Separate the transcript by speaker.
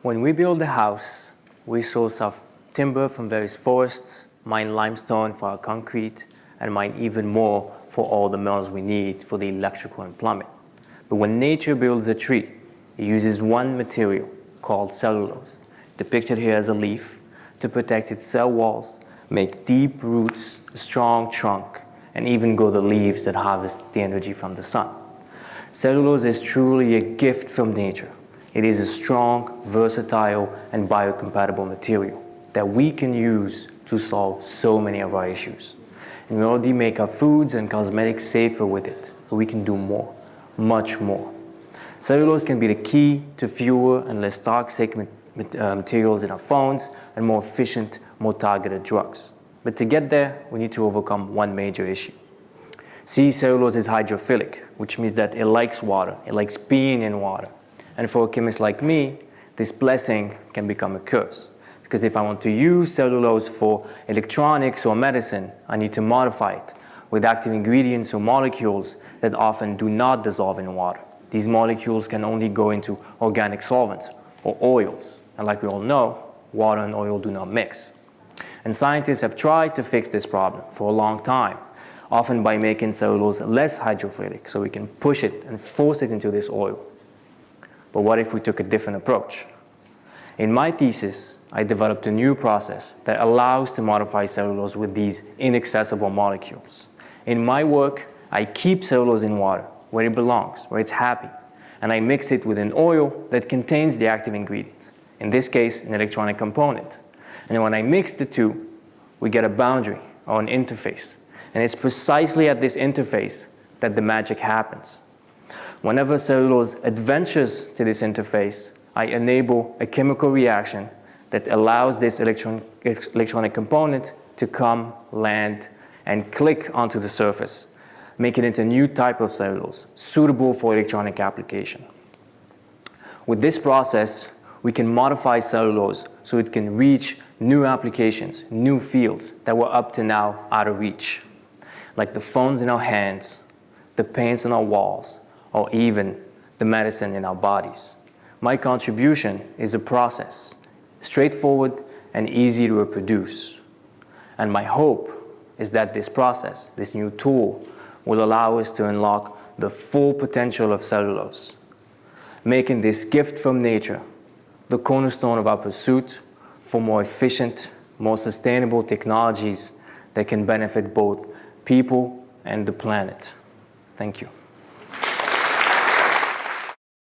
Speaker 1: When we build a house, we source our timber from various forests, mine limestone for our concrete, and mine even more for all the metals we need for the electrical and plumbing. But when nature builds a tree, it uses one material called cellulose, depicted here as a leaf, to protect its cell walls, make deep roots, a strong trunk, and even grow the leaves that harvest the energy from the sun. Cellulose is truly a gift from nature. It is a strong, versatile, and biocompatible material that we can use to solve so many of our issues. And we already make our foods and cosmetics safer with it, but we can do more, much more. Cellulose can be the key to fewer and less toxic materials in our phones and more efficient, more targeted drugs. But to get there, we need to overcome one major issue. See, cellulose is hydrophilic, which means that it likes water, it likes being in water. And for a chemist like me, this blessing can become a curse. Because if I want to use cellulose for electronics or medicine, I need to modify it with active ingredients or molecules that often do not dissolve in water. These molecules can only go into organic solvents or oils. And like we all know, water and oil do not mix. And scientists have tried to fix this problem for a long time, often by making cellulose less hydrophilic, so we can push it and force it into this oil. But what if we took a different approach? In my thesis, I developed a new process that allows to modify cellulose with these inaccessible molecules. In my work, I keep cellulose in water, where it belongs, where it's happy, and I mix it with an oil that contains the active ingredients, in this case, an electronic component. And when I mix the two, we get a boundary or an interface. And it's precisely at this interface that the magic happens. Whenever cellulose adventures to this interface, I enable a chemical reaction that allows this electronic component to come, land, and click onto the surface, making it a new type of cellulose, suitable for electronic application. With this process, we can modify cellulose so it can reach new applications, new fields that were up to now out of reach, like the phones in our hands, the paints on our walls, or even the medicine in our bodies. My contribution is a process, straightforward and easy to reproduce. And my hope is that this process, this new tool, will allow us to unlock the full potential of cellulose, making this gift from nature the cornerstone of our pursuit for more efficient, more sustainable technologies that can benefit both people and the planet. Thank you.